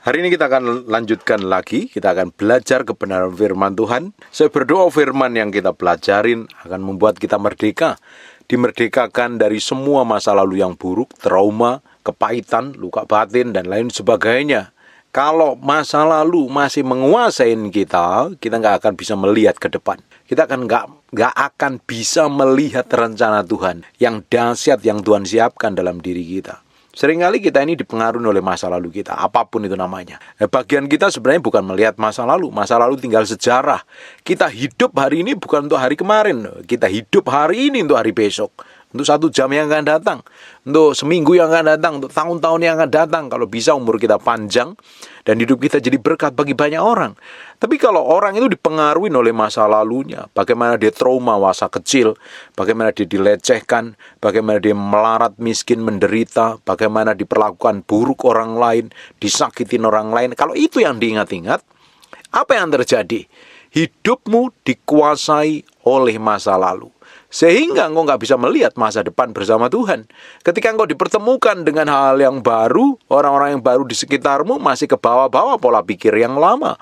Hari ini kita akan lanjutkan lagi, kita akan belajar kebenaran firman Tuhan. Saya berdoa firman yang kita pelajarin akan membuat kita merdeka, dimerdekakan dari semua masa lalu yang buruk, trauma, kepahitan, luka batin, dan lain sebagainya. Kalau masa lalu masih menguasai kita nggak akan bisa melihat ke depan. Kita akan nggak akan bisa melihat rencana Tuhan yang dahsyat yang Tuhan siapkan dalam diri kita. Seringkali kita ini dipengaruhi oleh masa lalu kita, apapun itu namanya. Bagian kita sebenarnya bukan melihat masa lalu tinggal sejarah. Kita hidup hari ini bukan untuk hari kemarin, kita hidup hari ini untuk hari besok. Untuk 1 jam yang akan datang, untuk seminggu yang akan datang, untuk tahun-tahun yang akan datang. Kalau bisa umur kita panjang dan hidup kita jadi berkat bagi banyak orang. Tapi kalau orang itu dipengaruhi oleh masa lalunya, bagaimana dia trauma masa kecil, bagaimana dia dilecehkan, bagaimana dia melarat, miskin, menderita, bagaimana diperlakukan buruk orang lain, disakitin orang lain. Kalau itu yang diingat-ingat, apa yang terjadi? Hidupmu dikuasai oleh masa lalu. Sehingga engkau nggak bisa melihat masa depan bersama Tuhan. Ketika engkau dipertemukan dengan hal yang baru, orang-orang yang baru di sekitarmu masih ke bawah-bawah pola pikir yang lama.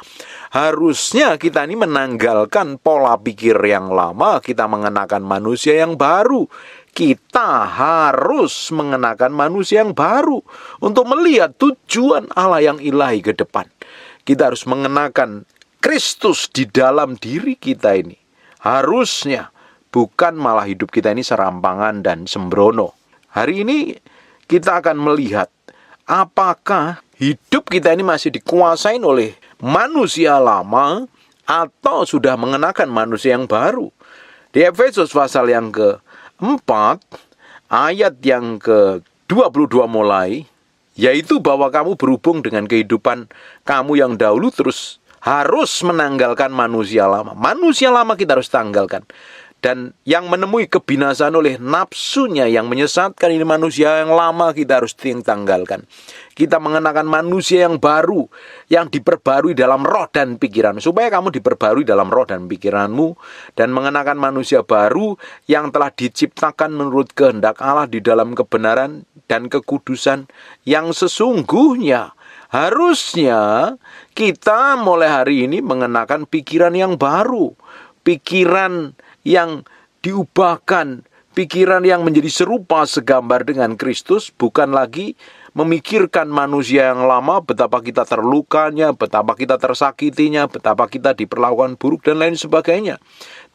Harusnya kita ini menanggalkan pola pikir yang lama, kita mengenakan manusia yang baru. Kita harus mengenakan manusia yang baru untuk melihat tujuan Allah yang ilahi ke depan. Kita harus mengenakan Kristus di dalam diri kita ini. Harusnya bukan malah hidup kita ini serampangan dan sembrono. Hari ini kita akan melihat apakah hidup kita ini masih dikuasain oleh manusia lama atau sudah mengenakan manusia yang baru. Di Efesus pasal yang ke-4, ayat yang ke-22 mulai, yaitu bahwa kamu berhubung dengan kehidupan kamu yang dahulu terus harus menanggalkan manusia lama. Manusia lama kita harus tanggalkan. Dan yang menemui kebinasaan oleh nafsunya yang menyesatkan ini manusia yang lama kita harus tanggalkan. Kita mengenakan manusia yang baru, yang diperbarui dalam roh dan pikiran. Supaya kamu diperbarui dalam roh dan pikiranmu. Dan mengenakan manusia baru yang telah diciptakan menurut kehendak Allah di dalam kebenaran dan kekudusan yang sesungguhnya. Harusnya kita mulai hari ini mengenakan pikiran yang baru. Pikiran yang diubahkan, pikiran yang menjadi serupa segambar dengan Kristus, bukan lagi memikirkan manusia yang lama, betapa kita terlukanya, betapa kita tersakitinya, betapa kita diperlakukan buruk dan lain sebagainya.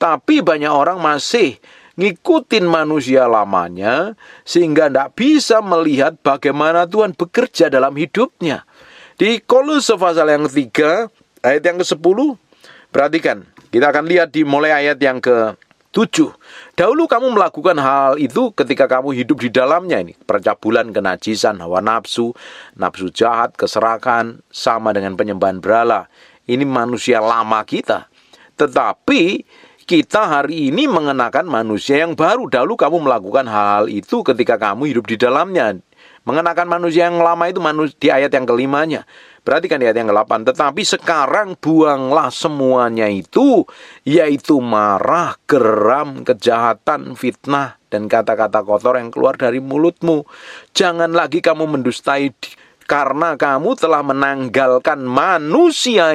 Tapi banyak orang masih ngikutin manusia lamanya, sehingga tidak bisa melihat bagaimana Tuhan bekerja dalam hidupnya. Di Kolose pasal yang 3, ayat yang ke-10, perhatikan. Kita akan lihat mulai ayat yang ke-7. Dahulu kamu melakukan hal itu ketika kamu hidup di dalamnya ini. Percabulan, kenajisan, hawa nafsu, nafsu jahat, keserakahan, sama dengan penyembahan berhala. Ini manusia lama kita. Tetapi kita hari ini mengenakan manusia yang baru. Dahulu kamu melakukan hal itu ketika kamu hidup di dalamnya. Mengenakan manusia yang lama itu di ayat yang ke-5-nya. Perhatikan di ayat yang ke-8. Tetapi sekarang buanglah semuanya itu, yaitu marah, geram, kejahatan, fitnah, dan kata-kata kotor yang keluar dari mulutmu. Jangan lagi kamu mendustai, karena kamu telah menanggalkan manusia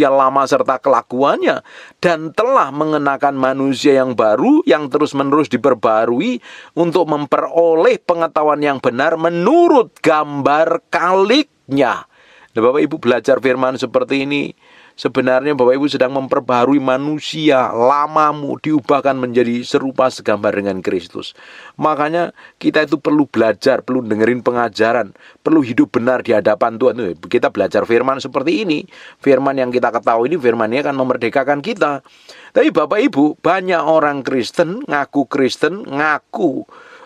lama serta kelakuannya, dan telah mengenakan manusia yang baru yang terus-menerus diperbarui untuk memperoleh pengetahuan yang benar menurut gambar kaliknya. Nah, Bapak Ibu belajar firman seperti ini, sebenarnya Bapak Ibu sedang memperbaharui manusia lamamu, diubahkan menjadi serupa segambar dengan Kristus. Makanya kita itu perlu belajar, perlu dengerin pengajaran, perlu hidup benar di hadapan Tuhan. Kita belajar firman seperti ini. Firman yang kita ketahui ini, firman ini akan memerdekakan kita. Tapi Bapak Ibu, banyak orang Kristen, ngaku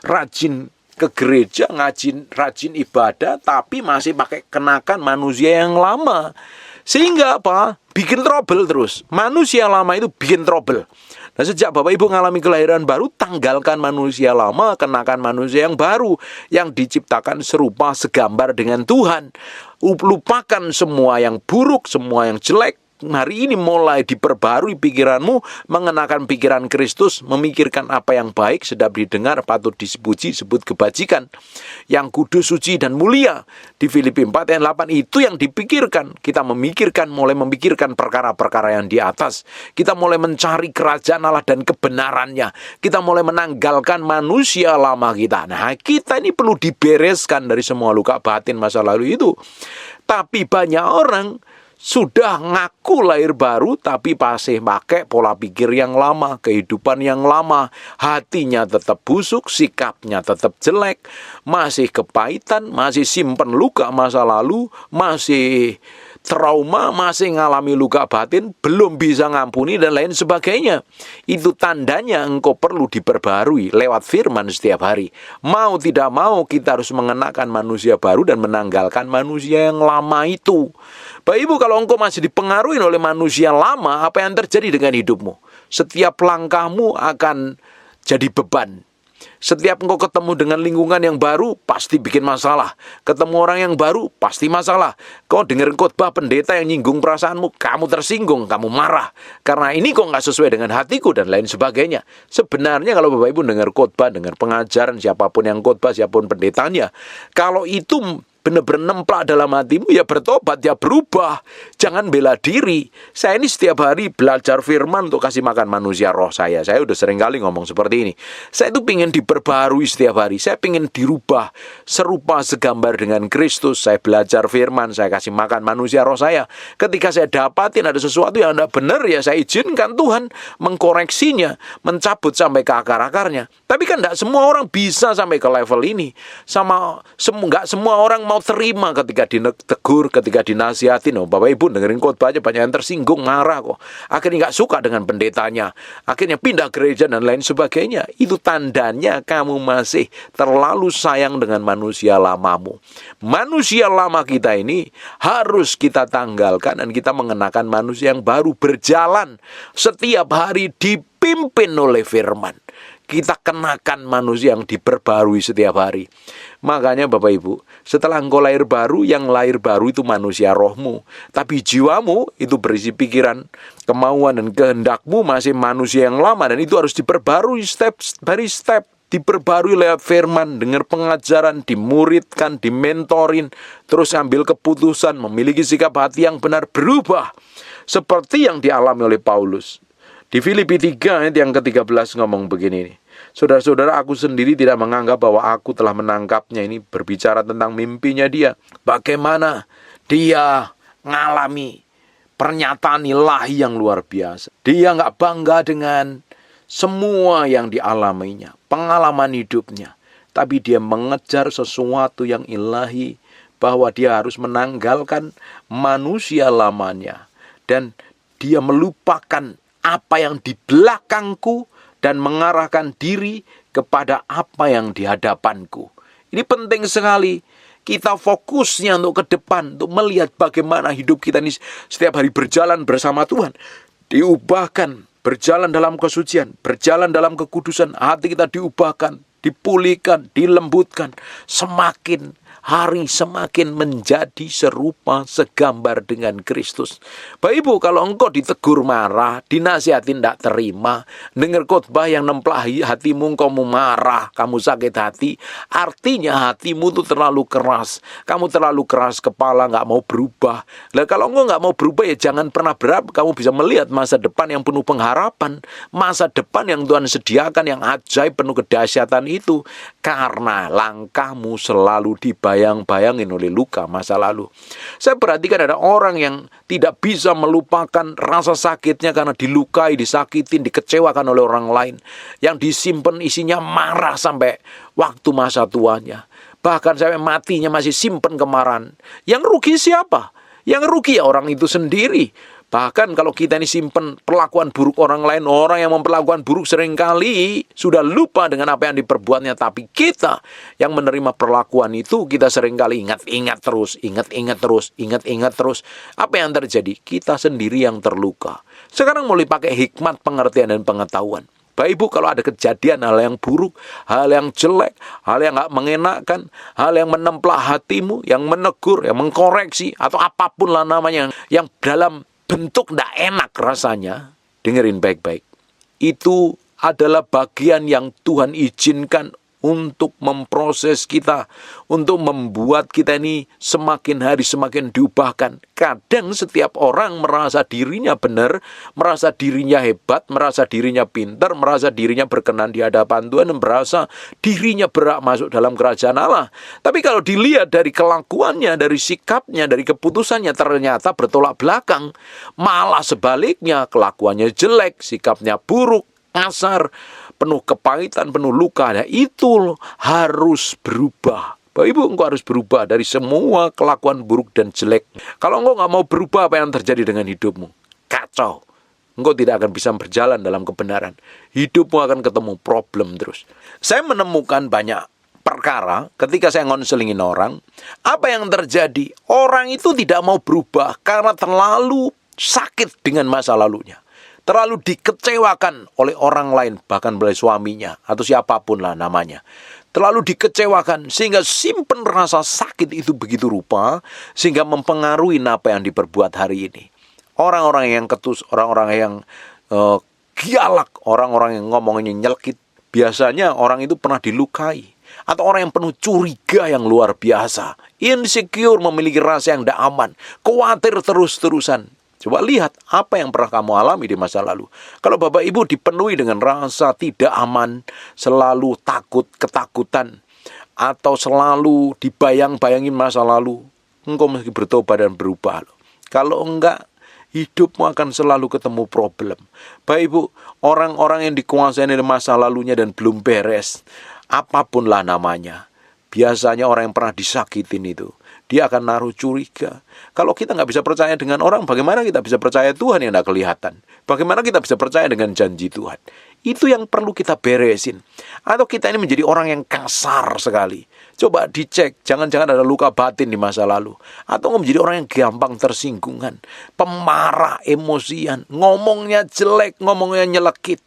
rajin ke gereja, rajin ibadah, tapi masih pakai kenakan manusia yang lama. Sehingga apa? Bikin trouble terus. Manusia lama itu bikin trouble. Nah, sejak Bapak Ibu mengalami kelahiran baru, tanggalkan manusia lama, kenakan manusia yang baru, yang diciptakan serupa segambar dengan Tuhan. Lupakan semua yang buruk, semua yang jelek, hari ini mulai diperbarui pikiranmu, mengenakan pikiran Kristus, memikirkan apa yang baik, sedap didengar, patut dipuji, sebut kebajikan, yang kudus, suci, dan mulia. Di Filipi 4 ayat 8 itu yang dipikirkan. Kita mulai memikirkan perkara-perkara yang di atas. Kita mulai mencari kerajaan Allah dan kebenarannya. Kita mulai menanggalkan manusia lama kita. Nah, kita ini perlu dibereskan dari semua luka batin masa lalu itu. Tapi banyak orang sudah ngaku lahir baru, tapi masih pakai pola pikir yang lama, kehidupan yang lama. Hatinya tetap busuk, sikapnya tetap jelek, masih kepahitan, masih simpen luka masa lalu, masih trauma, masih ngalami luka batin, belum bisa ngampuni, dan lain sebagainya. Itu tandanya engkau perlu diperbarui lewat firman setiap hari. Mau tidak mau, kita harus mengenakan manusia baru dan menanggalkan manusia yang lama itu. Bapak Ibu, kalau engkau masih dipengaruhi oleh manusia lama, apa yang terjadi dengan hidupmu? Setiap langkahmu akan jadi beban. Setiap engkau ketemu dengan lingkungan yang baru, pasti bikin masalah. Ketemu orang yang baru, pasti masalah. Kau dengar khotbah pendeta yang nyinggung perasaanmu, kamu tersinggung, kamu marah. Karena ini kok nggak sesuai dengan hatiku, dan lain sebagainya. Sebenarnya kalau Bapak Ibu dengar khotbah, dengar pengajaran, siapapun yang khotbah, siapapun pendetanya, kalau itu benar-benar nemplak dalam hatimu, ya bertobat, ya berubah. Jangan bela diri. Saya ini setiap hari belajar firman untuk kasih makan manusia roh saya. Saya udah sering kali ngomong seperti ini. Saya itu pengen diperbarui setiap hari. Saya pengen dirubah serupa segambar dengan Kristus. Saya belajar firman, saya kasih makan manusia roh saya. Ketika saya dapatin ada sesuatu yang tidak benar, ya saya izinkan Tuhan mengkoreksinya, mencabut sampai ke akar-akarnya. Tapi kan tidak semua orang bisa sampai ke level ini. Nggak semua orang mau terima ketika ditegur, ketika dinasihatin. Oh, Bapak Ibu dengerin khotbahnya banyak yang tersinggung, marah kok. Akhirnya nggak suka dengan pendetanya. Akhirnya pindah gereja dan lain sebagainya. Itu tandanya kamu masih terlalu sayang dengan manusia lamamu. Manusia lama kita ini harus kita tanggalkan dan kita mengenakan manusia yang baru, berjalan setiap hari dipimpin oleh firman. Kita kenakan manusia yang diperbarui setiap hari. Makanya Bapak Ibu, setelah engkau lahir baru, yang lahir baru itu manusia rohmu. Tapi jiwamu itu berisi pikiran, kemauan, dan kehendakmu masih manusia yang lama. Dan itu harus diperbarui step by step. Diperbarui lewat firman, dengar pengajaran, dimuridkan, dimentorin, terus ambil keputusan, memiliki sikap hati yang benar, berubah. Seperti yang dialami oleh Paulus. Di Filipi 3 ayat yang ke-13 ngomong begini nih. Saudara-saudara, aku sendiri tidak menganggap bahwa aku telah menangkapnya. Ini berbicara tentang mimpinya dia. Bagaimana dia ngalami pernyataan ilahi yang luar biasa. Dia nggak bangga dengan semua yang dialaminya, pengalaman hidupnya. Tapi dia mengejar sesuatu yang ilahi, bahwa dia harus menanggalkan manusia lamanya. Dan dia melupakan apa yang di belakangku dan mengarahkan diri kepada apa yang di hadapanku. Ini penting sekali. Kita fokusnya untuk ke depan, untuk melihat bagaimana hidup kita ini setiap hari berjalan bersama Tuhan. Diubahkan, berjalan dalam kesucian, berjalan dalam kekudusan. Hati kita diubahkan, dipulihkan, dilembutkan. Semakin hari semakin menjadi serupa segambar dengan Kristus. Bapak Ibu, kalau engkau ditegur marah, dinasihatin tidak terima, dengar khotbah yang nemplak hatimu, engkau marah, kamu sakit hati, artinya hatimu itu terlalu keras. Kamu terlalu keras kepala, nggak mau berubah. Nah, kalau engkau nggak mau berubah, ya jangan pernah berharap kamu bisa melihat masa depan yang penuh pengharapan. Masa depan yang Tuhan sediakan, yang ajaib, penuh kedahsyatan itu. Karena langkahmu selalu bayang-bayangin oleh luka masa lalu. Saya perhatikan ada orang yang tidak bisa melupakan rasa sakitnya karena dilukai, disakitin, dikecewakan oleh orang lain. Yang disimpan isinya marah sampai waktu masa tuanya. Bahkan sampai matinya masih simpan kemarahan. Yang rugi siapa? Yang rugi ya orang itu sendiri. Bahkan kalau kita ini simpen perlakuan buruk orang lain, orang yang memperlakukan buruk seringkali sudah lupa dengan apa yang diperbuatnya. Tapi kita yang menerima perlakuan itu, kita seringkali ingat-ingat terus. Apa yang terjadi? Kita sendiri yang terluka. Sekarang mulai pakai hikmat, pengertian, dan pengetahuan. Bapak Ibu, kalau ada kejadian hal yang buruk, hal yang jelek, hal yang gak mengenakan, hal yang menemplah hatimu, yang menegur, yang mengkoreksi, atau apapun lah namanya, yang dalam bentuk tidak enak rasanya, dengerin baik-baik. Itu adalah bagian yang Tuhan izinkan untuk memproses kita, untuk membuat kita ini semakin hari semakin diubahkan. Kadang setiap orang merasa dirinya benar, merasa dirinya hebat, merasa dirinya pintar, merasa dirinya berkenan di hadapan Tuhan, dan merasa dirinya berhak masuk dalam kerajaan Allah. Tapi kalau dilihat dari kelakuannya, dari sikapnya, dari keputusannya, ternyata bertolak belakang. Malah sebaliknya, kelakuannya jelek, sikapnya buruk, kasar, penuh kepahitan, penuh luka. Nah, itu harus berubah. Bapak Ibu, engkau harus berubah dari semua kelakuan buruk dan jelek. Kalau engkau nggak mau berubah, apa yang terjadi dengan hidupmu? Kacau. Engkau tidak akan bisa berjalan dalam kebenaran. Hidupmu akan ketemu problem terus. Saya menemukan banyak perkara ketika saya ngonselingin orang. Apa yang terjadi? Orang itu tidak mau berubah karena terlalu sakit dengan masa lalunya. Terlalu dikecewakan oleh orang lain, bahkan oleh suaminya, atau siapapun lah namanya. Terlalu dikecewakan, sehingga simpen rasa sakit itu begitu rupa, sehingga mempengaruhi apa yang diperbuat hari ini. Orang-orang yang ketus, orang-orang yang gialak, orang-orang yang ngomongnya nyelkit, biasanya orang itu pernah dilukai. Atau orang yang penuh curiga yang luar biasa, insecure, memiliki rasa yang tidak aman, khawatir terus-terusan. Coba lihat apa yang pernah kamu alami di masa lalu. Kalau Bapak Ibu dipenuhi dengan rasa tidak aman, selalu takut, ketakutan, atau selalu dibayang-bayangin masa lalu, engkau mesti bertobat dan berubah. Kalau enggak, hidupmu akan selalu ketemu problem. Bapak Ibu, orang-orang yang dikuasai oleh masa lalunya dan belum beres, apapun lah namanya, biasanya orang yang pernah disakitin itu, dia akan naruh curiga. Kalau kita nggak bisa percaya dengan orang, bagaimana kita bisa percaya Tuhan yang nggak kelihatan? Bagaimana kita bisa percaya dengan janji Tuhan? Itu yang perlu kita beresin. Atau kita ini menjadi orang yang kasar sekali. Coba dicek, jangan-jangan ada luka batin di masa lalu. Atau menjadi orang yang gampang tersinggungan, pemarah, emosian, ngomongnya jelek, ngomongnya nyelekit,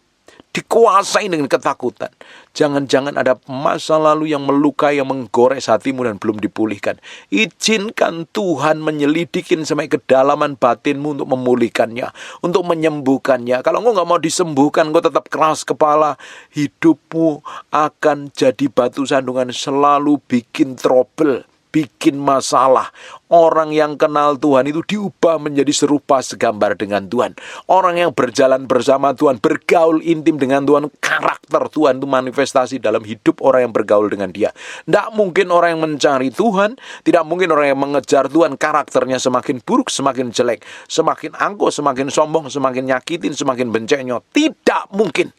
dikuasai dengan ketakutan. Jangan-jangan ada masa lalu yang melukai, yang menggores hatimu dan belum dipulihkan. Izinkan Tuhan menyelidikin sampai kedalaman batinmu untuk memulihkannya, untuk menyembuhkannya. Kalau engkau nggak mau disembuhkan, engkau tetap keras kepala, hidupmu akan jadi batu sandungan, selalu bikin trouble, bikin masalah. Orang yang kenal Tuhan itu diubah menjadi serupa segambar dengan Tuhan. Orang yang berjalan bersama Tuhan, bergaul intim dengan Tuhan, karakter Tuhan itu manifestasi dalam hidup orang yang bergaul dengan dia. Tidak mungkin orang yang mencari Tuhan, tidak mungkin orang yang mengejar Tuhan, karakternya semakin buruk, semakin jelek, semakin angkuh, semakin sombong, semakin nyakitin, semakin bencengnya. Tidak mungkin.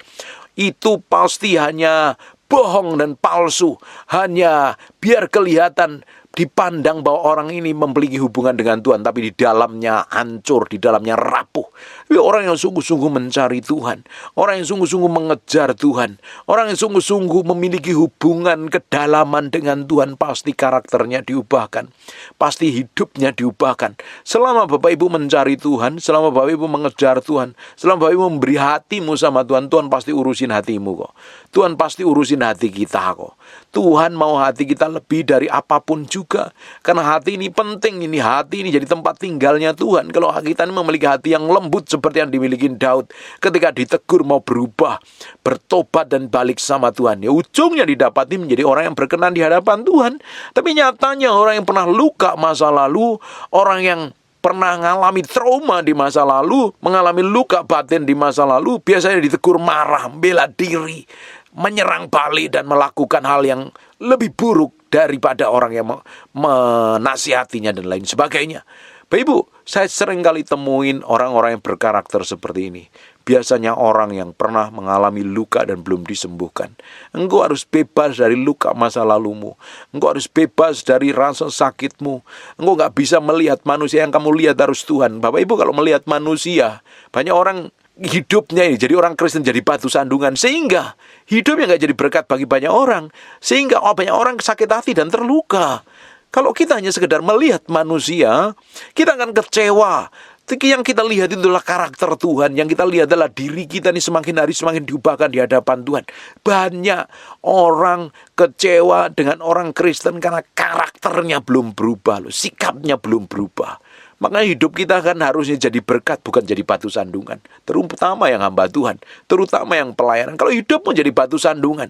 Itu pasti hanya bohong dan palsu, hanya biar kelihatan, dipandang bahwa orang ini memiliki hubungan dengan Tuhan, tapi di dalamnya hancur, di dalamnya rapuh. Tapi orang yang sungguh-sungguh mencari Tuhan, orang yang sungguh-sungguh mengejar Tuhan, orang yang sungguh-sungguh memiliki hubungan kedalaman dengan Tuhan, pasti karakternya diubahkan, pasti hidupnya diubahkan. Selama Bapak Ibu mencari Tuhan, selama Bapak Ibu mengejar Tuhan, selama Bapak Ibu memberi hatimu sama Tuhan, Tuhan pasti urusin hatimu kok. Tuhan pasti urusin hati kita kok. Tuhan mau hati kita lebih dari apapun juga. Karena hati ini penting, ini hati ini jadi tempat tinggalnya Tuhan. Kalau kita ini memiliki hati yang lembut seperti yang dimiliki Daud, ketika ditegur mau berubah, bertobat dan balik sama Tuhan, ya ujungnya didapati menjadi orang yang berkenan di hadapan Tuhan. Tapi nyatanya orang yang pernah luka masa lalu, orang yang pernah mengalami trauma di masa lalu, mengalami luka batin di masa lalu, biasanya ditegur marah, bela diri, menyerang balik dan melakukan hal yang lebih buruk daripada orang yang menasihatinya dan lain sebagainya. Bapak Ibu, saya sering kali temuin orang-orang yang berkarakter seperti ini. Biasanya orang yang pernah mengalami luka dan belum disembuhkan. Engkau harus bebas dari luka masa lalumu. Engkau harus bebas dari rasa sakitmu. Engkau gak bisa melihat manusia, yang kamu lihat harus Tuhan. Bapak Ibu kalau melihat manusia, banyak orang hidupnya ini jadi orang Kristen jadi batu sandungan, sehingga hidupnya gak jadi berkat bagi banyak orang, sehingga banyak orang sakit hati dan terluka. Kalau kita hanya sekedar melihat manusia, kita akan kecewa. Yang kita lihat itulah karakter Tuhan. Yang kita lihat adalah diri kita ini semakin hari semakin diubahkan di hadapan Tuhan. Banyak orang kecewa dengan orang Kristen karena karakternya belum berubah, sikapnya belum berubah. Maka hidup kita kan harusnya jadi berkat, bukan jadi batu sandungan. Terutama yang hamba Tuhan, terutama yang pelayanan. Kalau hidupmu jadi batu sandungan,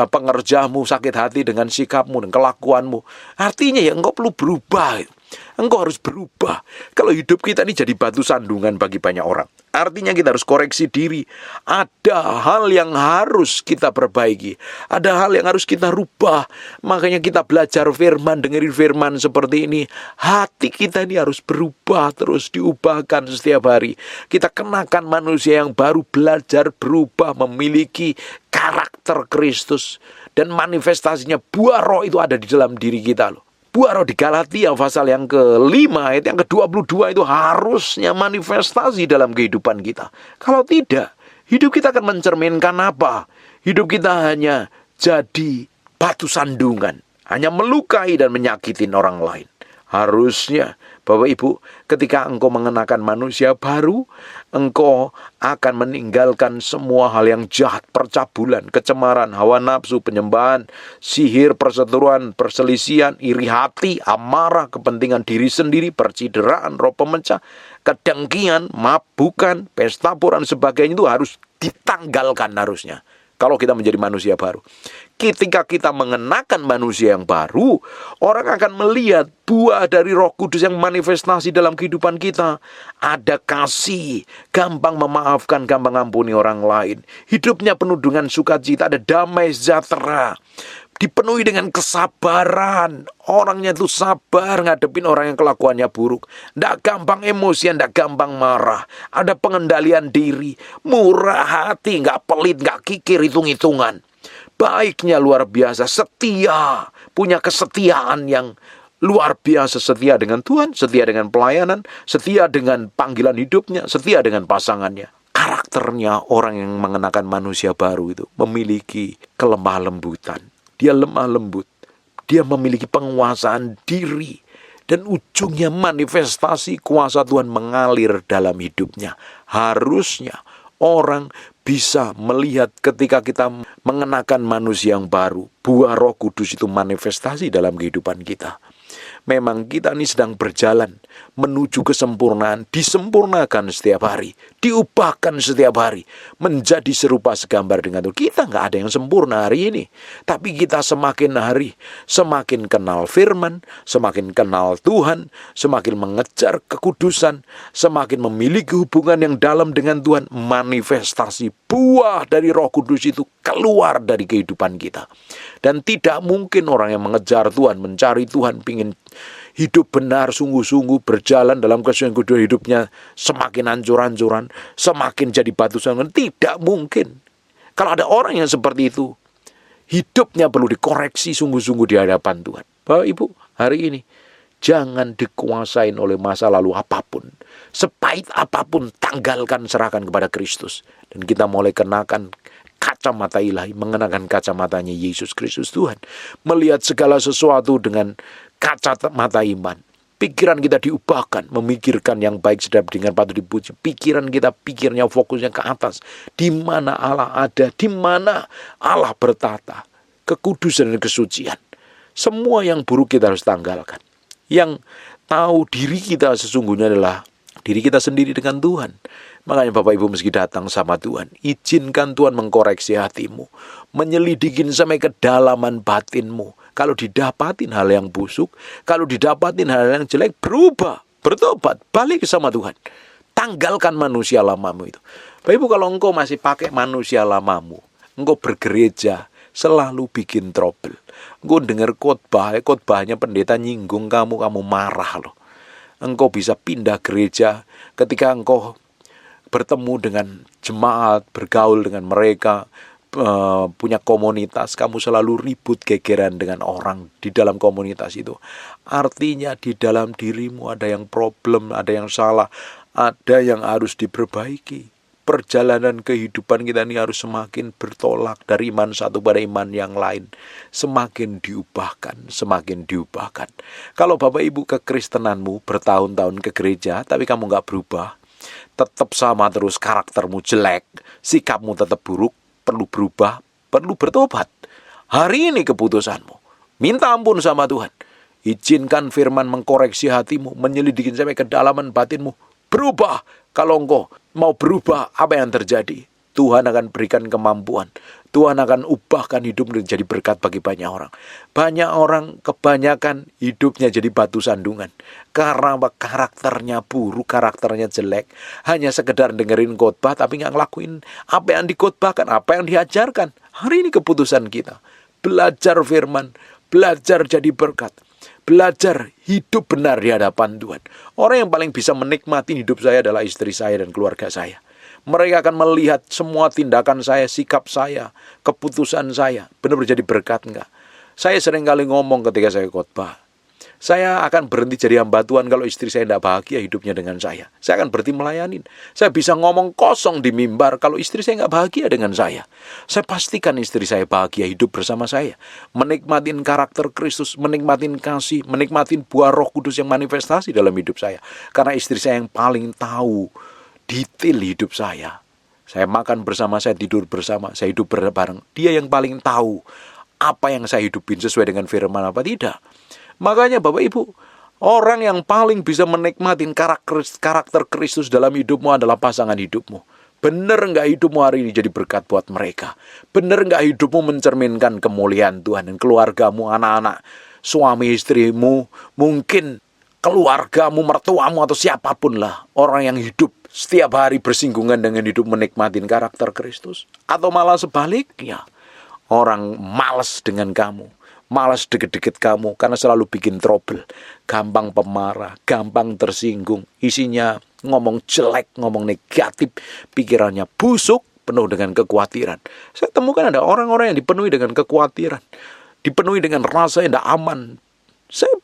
pengerjamu sakit hati dengan sikapmu dan kelakuanmu, artinya ya engkau perlu berubah. Engkau harus berubah. Kalau hidup kita ini jadi batu sandungan bagi banyak orang, artinya kita harus koreksi diri. Ada hal yang harus kita perbaiki. Ada hal yang harus kita rubah. Makanya kita belajar firman, dengerin firman seperti ini. Hati kita ini harus berubah, terus diubahkan setiap hari. Kita kenakan manusia yang baru, belajar berubah, memiliki karakter Kristus. Dan manifestasinya buah roh itu ada di dalam diri kita loh. Buah roh di Galatia pasal yang ke-5 ayat yang ke-22 itu harusnya manifestasi dalam kehidupan kita. Kalau tidak, hidup kita akan mencerminkan apa? Hidup kita hanya jadi batu sandungan, hanya melukai dan menyakitin orang lain. Harusnya, Bapak Ibu, ketika engkau mengenakan manusia baru, engkau akan meninggalkan semua hal yang jahat, percabulan, kecemaran, hawa nafsu, penyembahan, sihir, perseteruan, perselisihan, iri hati, amarah, kepentingan diri sendiri, percideraan, roh pemecah, kedengkian, mabukan, pesta pora dan sebagainya itu harus ditanggalkan harusnya. Kalau kita menjadi manusia baru. Ketika kita mengenakan manusia yang baru, orang akan melihat buah dari Roh Kudus yang manifestasi dalam kehidupan kita. Ada kasih, gampang memaafkan, gampang ampuni orang lain. Hidupnya penuh dengan sukacita, ada damai sejahtera. Dipenuhi dengan kesabaran. Orangnya itu sabar ngadepin orang yang kelakuannya buruk. Tidak gampang emosi, tidak gampang marah. Ada pengendalian diri. Murah hati, nggak pelit, nggak kikir, hitung-hitungan. Baiknya luar biasa, setia. Punya kesetiaan yang luar biasa. Setia dengan Tuhan, setia dengan pelayanan, setia dengan panggilan hidupnya, setia dengan pasangannya. Karakternya orang yang mengenakan manusia baru itu memiliki kelemah lembutan. Dia lemah lembut. Dia memiliki penguasaan diri. Dan ujungnya manifestasi kuasa Tuhan mengalir dalam hidupnya. Harusnya orang bisa melihat ketika kita mengenakan manusia yang baru. Buah Roh Kudus itu manifestasi dalam kehidupan kita. Memang kita ini sedang berjalan menuju kesempurnaan, disempurnakan setiap hari, diubahkan setiap hari, menjadi serupa segambar dengan Tuhan. Kita nggak ada yang sempurna hari ini, tapi kita semakin hari, semakin kenal firman, semakin kenal Tuhan, semakin mengejar kekudusan, semakin memiliki hubungan yang dalam dengan Tuhan, manifestasi buah dari Roh Kudus itu keluar dari kehidupan kita. Dan tidak mungkin orang yang mengejar Tuhan, mencari Tuhan, ingin hidup benar, sungguh-sungguh berjalan dalam kesucian kudus hidupnya semakin hancur-hancuran, semakin jadi batu sandungan. Tidak mungkin. Kalau ada orang yang seperti itu, hidupnya perlu dikoreksi sungguh-sungguh di hadapan Tuhan. Bapak Ibu, hari ini jangan dikuasain oleh masa lalu apapun. Sepahit apapun, tanggalkan, serahkan kepada Kristus. Dan kita mulai kenakan kacamata ilahi, mengenakan kacamatanya Yesus Kristus Tuhan. Melihat segala sesuatu dengan kacamata iman. Pikiran kita diubahkan, memikirkan yang baik, sedap, dengan patut dipuji. Pikiran kita, pikirnya fokusnya ke atas. Di mana Allah ada, di mana Allah bertata. Kekudusan dan kesucian. Semua yang buruk kita harus tanggalkan. Yang tahu diri kita sesungguhnya adalah diri kita sendiri dengan Tuhan. Makanya Bapak Ibu meski datang sama Tuhan, izinkan Tuhan mengkoreksi hatimu, menyelidikin sampai kedalaman batinmu. Kalau didapatin hal yang busuk, kalau didapatin hal yang jelek, berubah, bertobat, balik sama Tuhan. Tanggalkan manusia lamamu itu. Bapak Ibu, kalau engkau masih pakai manusia lamamu, engkau bergereja, selalu bikin trouble. Engkau dengar khotbahnya pendeta nyinggung kamu marah loh. Engkau bisa pindah gereja ketika engkau bertemu dengan jemaat, bergaul dengan mereka, punya komunitas, kamu selalu ribut gegeran dengan orang di dalam komunitas itu. Artinya di dalam dirimu ada yang problem, ada yang salah, ada yang harus diperbaiki. Perjalanan kehidupan kita ini harus semakin bertolak dari iman satu pada iman yang lain. Semakin diubahkan, semakin diubahkan. Kalau Bapak Ibu kekristenanmu bertahun-tahun ke gereja, tapi kamu gak berubah, tetap sama terus, karaktermu jelek, sikapmu tetap buruk, perlu berubah, perlu bertobat. Hari ini keputusanmu, minta ampun sama Tuhan. Izinkan firman mengkoreksi hatimu, menyelidiki sampai kedalaman batinmu. Berubah. Kalau engkau mau berubah, apa yang terjadi? Tuhan akan berikan kemampuan. Tuhan akan ubahkan hidup menjadi berkat bagi banyak orang. Banyak orang kebanyakan hidupnya jadi batu sandungan. Karena karakternya buruk, karakternya jelek. Hanya sekedar dengerin khotbah tapi nggak ngelakuin apa yang dikhotbahkan, apa yang diajarkan. Hari ini keputusan kita. Belajar firman, belajar jadi berkat. Belajar hidup benar di hadapan Tuhan. Orang yang paling bisa menikmati hidup saya adalah istri saya dan keluarga saya. Mereka akan melihat semua tindakan saya, sikap saya, keputusan saya. Benar-benar jadi berkat enggak? Saya sering kali ngomong ketika saya khotbah. Saya akan berhenti jadi hamba Tuhan kalau istri saya tidak bahagia hidupnya dengan saya. Saya akan berhenti melayanin. Saya bisa ngomong kosong di mimbar kalau istri saya nggak bahagia dengan saya. Saya pastikan istri saya bahagia hidup bersama saya. Menikmatin karakter Kristus, menikmatin kasih, menikmatin buah Roh Kudus yang manifestasi dalam hidup saya. Karena istri saya yang paling tahu detail hidup saya. Saya makan bersama, saya tidur bersama, saya hidup bareng. Dia yang paling tahu apa yang saya hidupin sesuai dengan firman apa tidak. Makanya Bapak Ibu, orang yang paling bisa menikmati karakter Kristus dalam hidupmu adalah pasangan hidupmu. Benar nggak hidupmu hari ini jadi berkat buat mereka? Benar nggak hidupmu mencerminkan kemuliaan Tuhan dan keluargamu, anak-anak, suami istrimu, mungkin keluargamu, mertuamu atau siapapun lah. Orang yang hidup setiap hari bersinggungan dengan hidup menikmatin karakter Kristus. Atau malah sebaliknya, orang malas dengan kamu. Malas deket-deket kamu karena selalu bikin trouble. Gampang pemarah, gampang tersinggung. Isinya ngomong jelek, ngomong negatif. Pikirannya busuk, penuh dengan kekhawatiran. Saya temukan ada orang-orang yang dipenuhi dengan kekhawatiran. Dipenuhi dengan rasa yang tidak aman. Saya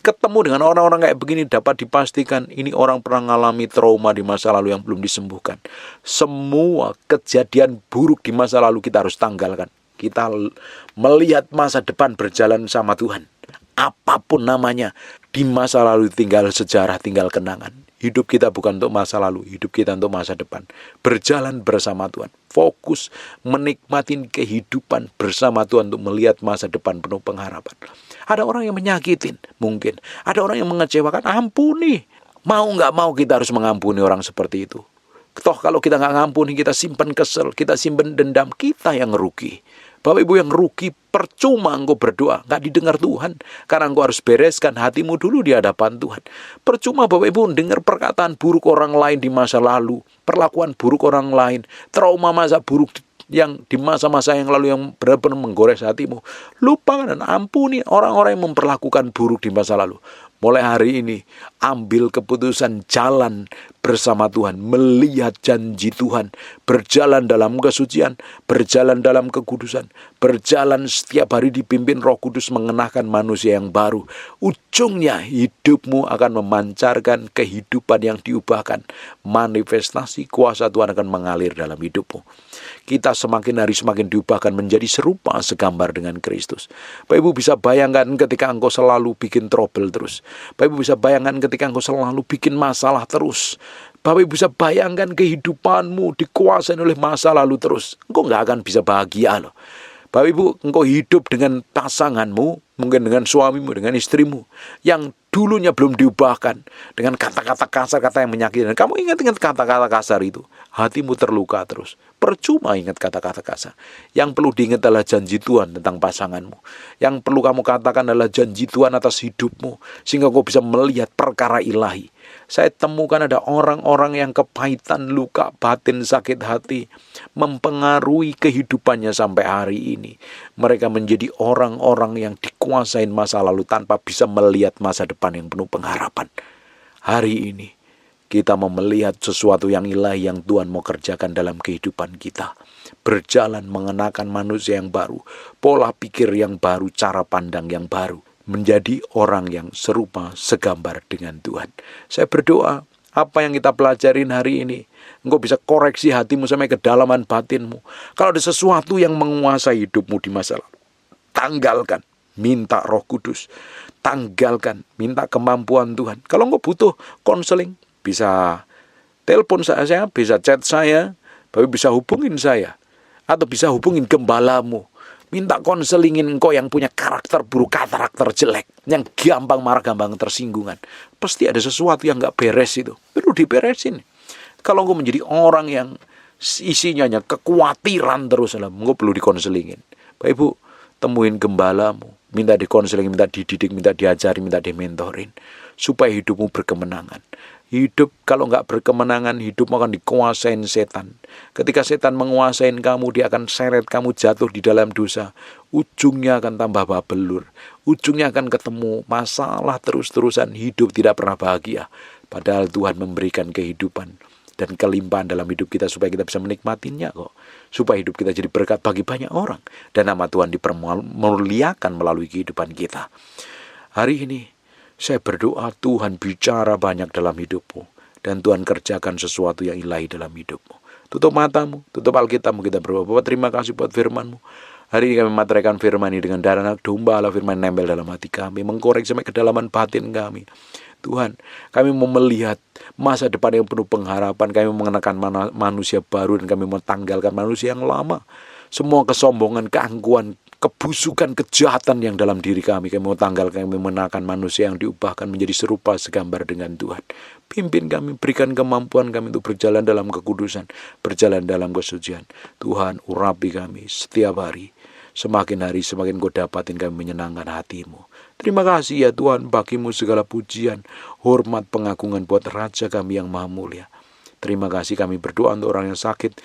ketemu dengan orang-orang kayak begini dapat dipastikan ini orang pernah mengalami trauma di masa lalu yang belum disembuhkan. Semua kejadian buruk di masa lalu kita harus tanggalkan. Kita melihat masa depan berjalan sama Tuhan. Apapun namanya, di masa lalu tinggal sejarah, tinggal kenangan. Hidup kita bukan untuk masa lalu, hidup kita untuk masa depan. Berjalan bersama Tuhan. Fokus menikmatin kehidupan bersama Tuhan untuk melihat masa depan penuh pengharapan. Ada orang yang menyakitin, mungkin. Ada orang yang mengecewakan, ampuni. Mau nggak mau kita harus mengampuni orang seperti itu. Toh kalau kita nggak ngampuni, kita simpan kesel, kita simpan dendam, kita yang rugi. Bapak Ibu yang rugi, percuma engkau berdoa, nggak didengar Tuhan. Karena engkau harus bereskan hatimu dulu di hadapan Tuhan. Percuma Bapak Ibu dengar perkataan buruk orang lain di masa lalu, perlakuan buruk orang lain, trauma masa buruk yang di masa-masa yang lalu yang benar-benar menggores hatimu. Lupakan dan ampuni orang-orang yang memperlakukan buruk di masa lalu. Mulai hari ini, ambil keputusan jalan bersama Tuhan, melihat janji Tuhan, berjalan dalam kesucian, berjalan dalam kekudusan, berjalan setiap hari dipimpin Roh Kudus mengenakan manusia yang baru. Ujungnya hidupmu akan memancarkan kehidupan yang diubahkan. Manifestasi kuasa Tuhan akan mengalir dalam hidupmu. Kita semakin hari semakin diubahkan menjadi serupa segambar dengan Kristus. Bapak Ibu bisa bayangkan ketika engkau selalu bikin trouble terus. Bapak Ibu bisa bayangkan ketika engkau selalu bikin masalah terus. Bapak Ibu bisa bayangkan kehidupanmu dikuasai oleh masa lalu terus. Engkau nggak akan bisa bahagia loh. Bapak Ibu, engkau hidup dengan pasanganmu, mungkin dengan suamimu, dengan istrimu, yang dulunya belum diubahkan dengan kata-kata kasar, kata yang menyakitkan. Kamu ingat kata-kata kasar itu, hatimu terluka terus. Percuma ingat kata-kata kasar. Yang perlu diingat adalah janji Tuhan tentang pasanganmu. Yang perlu kamu katakan adalah janji Tuhan atas hidupmu, sehingga kau bisa melihat perkara ilahi. Saya temukan ada orang-orang yang kepahitan, luka batin, sakit hati mempengaruhi kehidupannya sampai hari ini. Mereka menjadi orang-orang yang dikuasain masa lalu tanpa bisa melihat masa depan yang penuh pengharapan. Hari ini kita mau melihat sesuatu yang ilahi yang Tuhan mau kerjakan dalam kehidupan kita. Berjalan mengenakan manusia yang baru, pola pikir yang baru, cara pandang yang baru. Menjadi orang yang serupa segambar dengan Tuhan. Saya berdoa, apa yang kita pelajarin hari ini, engkau bisa koreksi hatimu sampai kedalaman batinmu. Kalau ada sesuatu yang menguasai hidupmu di masa lalu, tanggalkan, minta Roh Kudus, tanggalkan, minta kemampuan Tuhan. Kalau engkau butuh konseling, bisa telepon saya, bisa chat saya, Bapak bisa hubungin saya, atau bisa hubungin gembalamu. Minta konselingin engkau yang punya karakter buruk, karakter jelek, yang gampang marah, gampang tersinggungan. Pasti ada sesuatu yang gak beres itu. Perlu diberesin. Kalau engkau menjadi orang yang isinya hanya kekhawatiran terus, engkau perlu dikonselingin. Bapak Ibu, temuin gembalamu. Minta dikonseling, minta dididik, minta diajari, minta dimentorin. Supaya hidupmu berkemenangan. Hidup kalau nggak berkemenangan, hidup akan dikuasain setan. Ketika setan menguasain kamu, dia akan seret kamu jatuh di dalam dosa. Ujungnya akan tambah babelur. Ujungnya akan ketemu masalah terus-terusan, hidup tidak pernah bahagia. Padahal Tuhan memberikan kehidupan dan kelimpahan dalam hidup kita supaya kita bisa menikmatinya kok. Supaya hidup kita jadi berkat bagi banyak orang. Dan nama Tuhan dipermuliakan melalui kehidupan kita. Hari ini, saya berdoa Tuhan bicara banyak dalam hidupmu. Dan Tuhan kerjakan sesuatu yang ilahi dalam hidupmu. Tutup matamu, tutup Alkitabmu, kita berdoa. Bapak, terima kasih buat firman-Mu. Hari ini kami mematerikan firman ini dengan darah anak domba Allah, firman nempel dalam hati kami. Mengkorek sampai kedalaman batin kami. Tuhan, kami mau melihat masa depan yang penuh pengharapan. Kami mengenakan manusia baru dan kami mau tanggalkan manusia yang lama. Semua kesombongan, keangkuhan, kebusukan, kejahatan yang dalam diri kami mau tanggalkan, kami menakan manusia yang diubahkan menjadi serupa segambar dengan Tuhan. Pimpin kami, berikan kemampuan kami untuk berjalan dalam kekudusan, berjalan dalam kesucian. Tuhan, urapi kami setiap hari. Semakin hari semakin Kau dapatin kami menyenangkan hati-Mu. Terima kasih ya Tuhan, bagimu segala pujian, hormat, pengagungan buat Raja kami yang maha mulia. Terima kasih, kami berdoa untuk orang yang sakit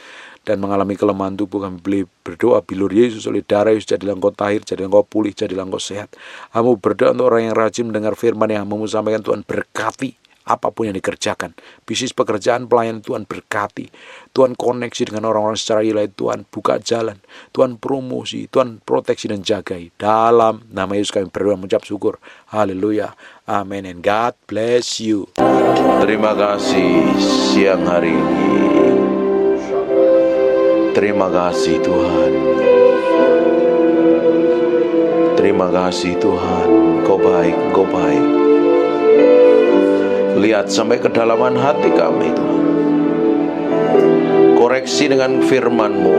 dan mengalami kelemahan tubuh. Kami berdoa bilur Yesus oleh darah Yesus, jadilah engkau tahir, jadilah engkau pulih, jadilah engkau sehat. Kamu berdoa untuk orang yang rajin mendengar firman yang kamu sampaikan. Tuhan berkati apapun yang dikerjakan, bisnis, pekerjaan, pelayanan, Tuhan berkati. Tuhan koneksi dengan orang-orang secara ilahi. Tuhan buka jalan, Tuhan promosi, Tuhan proteksi dan jagai. Dalam nama Yesus kami berdoa mengucap syukur. Haleluya, amin, and God bless you. Terima kasih siang hari ini. Terima kasih Tuhan. Terima kasih Tuhan. Kau baik, Kau baik. Lihat sampai kedalaman hati kami Tuhan. Koreksi dengan firman-Mu,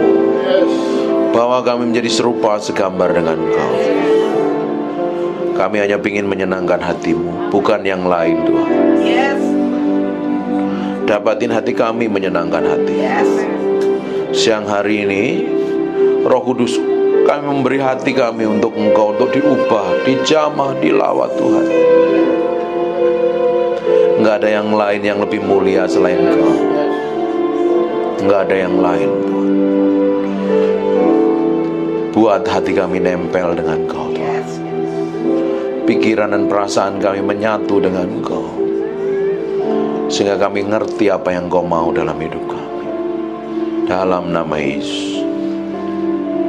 bahwa kami menjadi serupa segambar dengan Kau. Kami hanya ingin menyenangkan hati-Mu, bukan yang lain Tuhan. Dapatin hati kami menyenangkan hati. Siang hari ini Roh Kudus, kami memberi hati kami untuk Engkau, untuk diubah, dijamah, dilawat Tuhan. Enggak ada yang lain yang lebih mulia selain Engkau. Enggak ada yang lain Tuhan. Buat hati kami nempel dengan Engkau Tuhan. Pikiran dan perasaan kami menyatu dengan Engkau, sehingga kami ngerti apa yang Engkau mau dalam hidup kami. Dalam nama Yesus.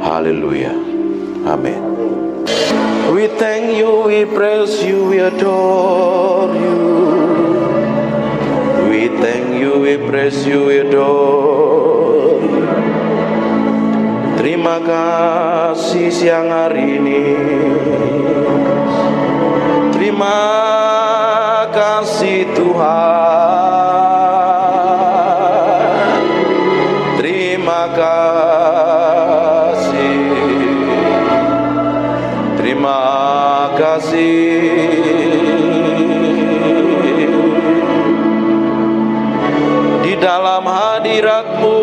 Haleluya. Amin. We thank you, we praise you, we adore you. We thank you, we praise you, we adore you. Terima kasih siang hari ini. Terima kasih Tuhan. Terima kasih. Terima kasih. Di dalam hadirat-Mu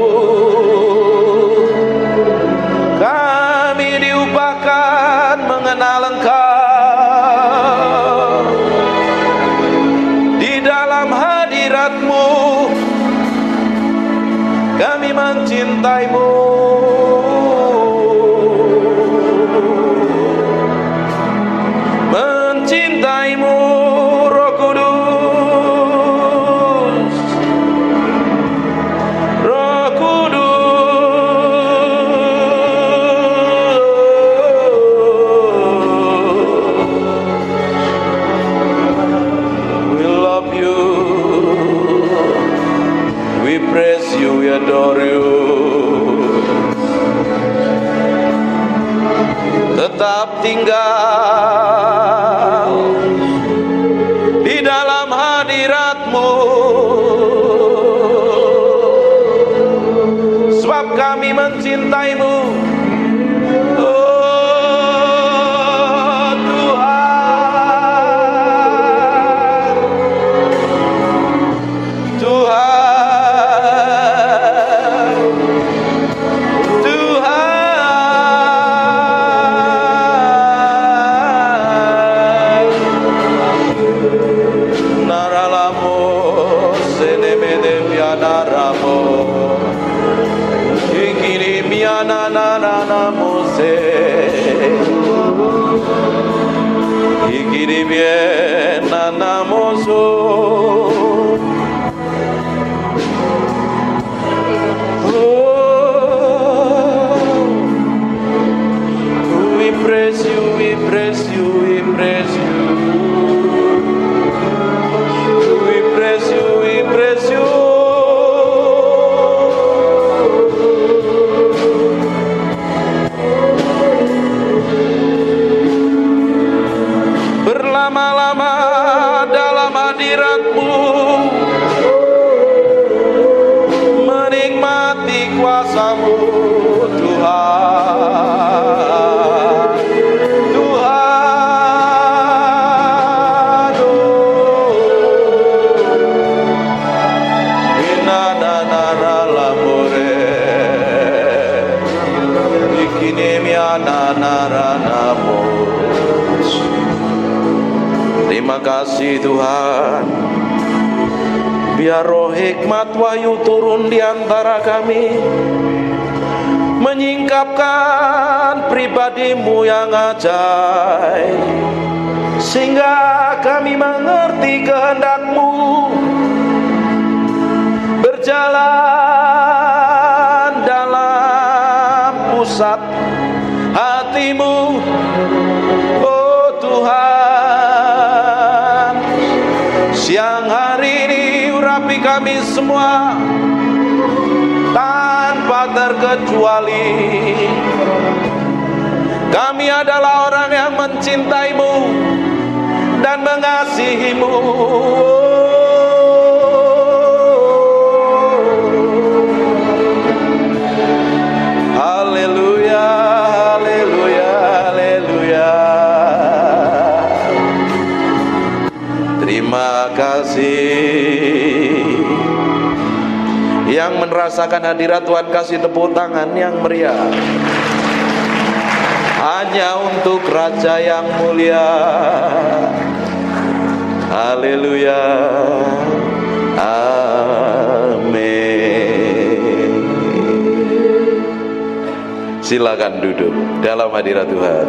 kami diubahkan mengenal Engkau. Di dalam hadirat-Mu kami mencintai-Mu. Mencintai-Mu, Roh Kudus. Roh Kudus. We love you. We praise you, we adore you. Tetap tinggal di dalam hadirat-Mu, sebab kami mencintai-Mu. Oh, mose ikiri bien nanamoso. We praise you, we praise you, we praise you. We praise you, we praise you. Berlama-lama dalam hadirat-Mu, menikmati kuasa-Mu, Tuhan. Tuhan, inananara lamore, ikinemiananara namos. Terima kasih Tuhan. Biar roh hikmat wahyu turun di antara kami, menyingkapkan pribadi-Mu yang ajaib, sehingga kami mengerti kehendak-Mu, berjalan dalam pusat hati-Mu, oh Tuhan. Siang hari ini urapi kami semua tanpa terkecuali. Kami adalah orang yang mencintai-Mu dan mengasihi-Mu. Haleluya, haleluya, haleluya. Terima kasih. Yang merasakan hadirat Tuhan kasih tepuk tangan yang meriah. Hanya untuk Raja yang mulia. Haleluya. Amin. Silakan duduk dalam hadirat Tuhan.